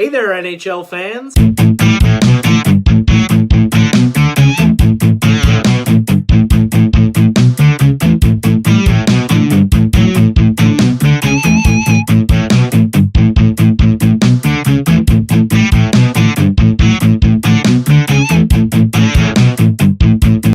Hey there, NHL fans!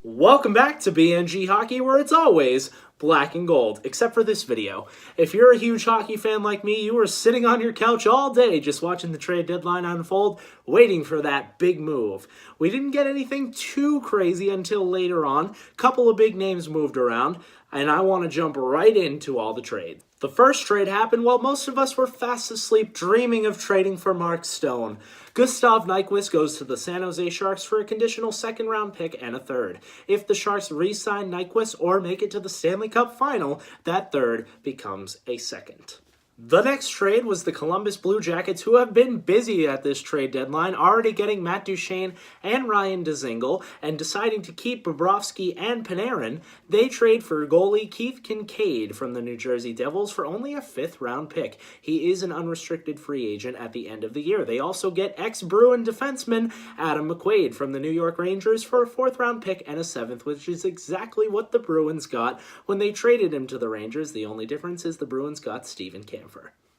Welcome back to BNG Hockey, where it's always black and gold, except for this video. If you're a huge hockey fan like me, you were sitting on your couch all day just watching the trade deadline unfold, waiting for that big move. We didn't get anything too crazy until later on. A couple of big names moved around, and I want to jump right into all the trades. The first trade happened while most of us were fast asleep dreaming of trading for Mark Stone. Gustav Nyquist goes to the San Jose Sharks for a conditional second-round pick and a third. If the Sharks re-sign Nyquist or make it to the Stanley Cup final, that third becomes a second. The next trade was the Columbus Blue Jackets, who have been busy at this trade deadline, already getting Matt Duchene and Ryan Dzingel, and deciding to keep Bobrovsky and Panarin. They trade for goalie Keith Kincaid from the New Jersey Devils for only a fifth-round pick. He is an unrestricted free agent at the end of the year. They also get ex-Bruin defenseman Adam McQuaid from the New York Rangers for a fourth-round pick and a seventh, which is exactly what the Bruins got when they traded him to the Rangers. The only difference is the Bruins got Steven Kampfer.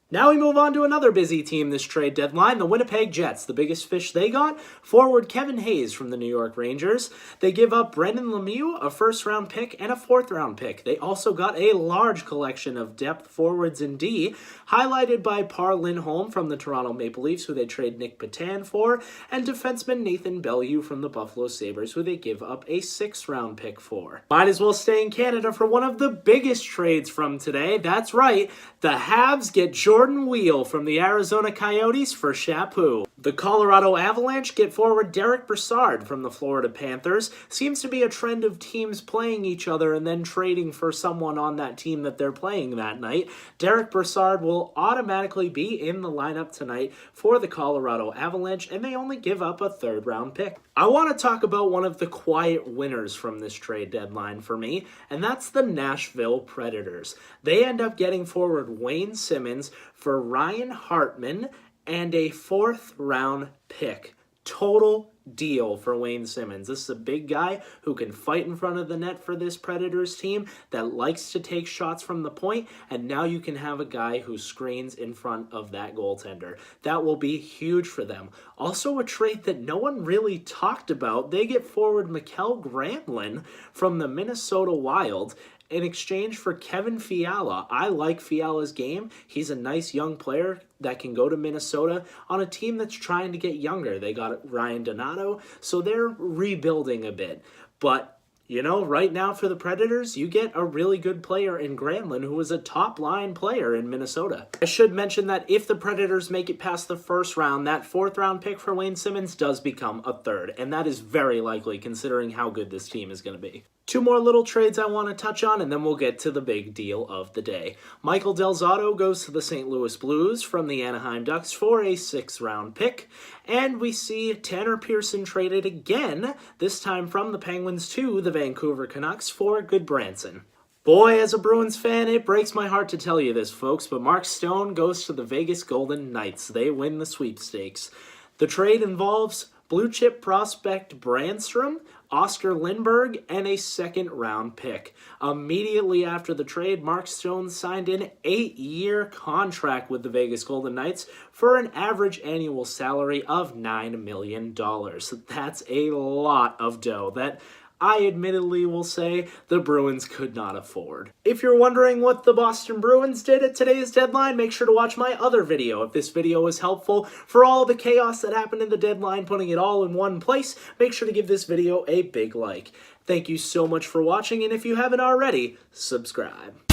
Now we move on to another busy team this trade deadline, the Winnipeg Jets. The biggest fish they got? Forward Kevin Hayes from the New York Rangers. They give up Brendan Lemieux, a first-round pick, and a fourth-round pick. They also got a large collection of depth forwards in D, highlighted by Par Lindholm from the Toronto Maple Leafs, who they trade Nick Petan for, and defenseman Nathan Beaulieu from the Buffalo Sabres, who they give up a sixth-round pick for. Might as well stay in Canada for one of the biggest trades from today. That's right, the Habs get Jordan Wheel from the Arizona Coyotes for Chaput. The Colorado Avalanche get forward Derick Brassard from the Florida Panthers. Seems to be a trend of teams playing each other and then trading for someone on that team that they're playing that night. Derick Brassard will automatically be in the lineup tonight for the Colorado Avalanche, and they only give up a third-round pick. I want to talk about one of the quiet winners from this trade deadline for me, and that's the Nashville Predators. They end up getting forward Wayne Simmonds for Ryan Hartman and a fourth-round pick. Total deal for Wayne Simmonds. This is a big guy who can fight in front of the net for this Predators team, that likes to take shots from the point, and now you can have a guy who screens in front of that goaltender. That will be huge for them. Also a trade that no one really talked about. They get forward Mikael Granlund from the Minnesota Wild in exchange for Kevin Fiala. I like Fiala's game. He's a nice young player that can go to Minnesota on a team that's trying to get younger. They got Ryan Donato, so they're rebuilding a bit. But you know, right now for the Predators, you get a really good player in Granlund, who is a top-line player in Minnesota. I should mention that if the Predators make it past the first round, that fourth-round pick for Wayne Simmonds does become a third, and that is very likely considering how good this team is going to be. Two more little trades I want to touch on, and then we'll get to the big deal of the day. Michael Del Zotto goes to the St. Louis Blues from the Anaheim Ducks for a sixth-round pick, and we see Tanner Pearson traded again, this time from the Penguins to the Vancouver Canucks for Goodbranson. Boy, as a Bruins fan, it breaks my heart to tell you this, folks, but Mark Stone goes to the Vegas Golden Knights. They win the sweepstakes. The trade involves blue-chip prospect Brandstrom, Oscar Lindbergh, and a second-round pick. Immediately after the trade, Mark Stone signed an 8-year contract with the Vegas Golden Knights for an average annual salary of $9 million. That's a lot of dough that I admittedly will say the Bruins could not afford. If you're wondering what the Boston Bruins did at today's deadline, make sure to watch my other video. If this video was helpful for all the chaos that happened in the deadline, putting it all in one place, make sure to give this video a big like. Thank you so much for watching, and if you haven't already, subscribe.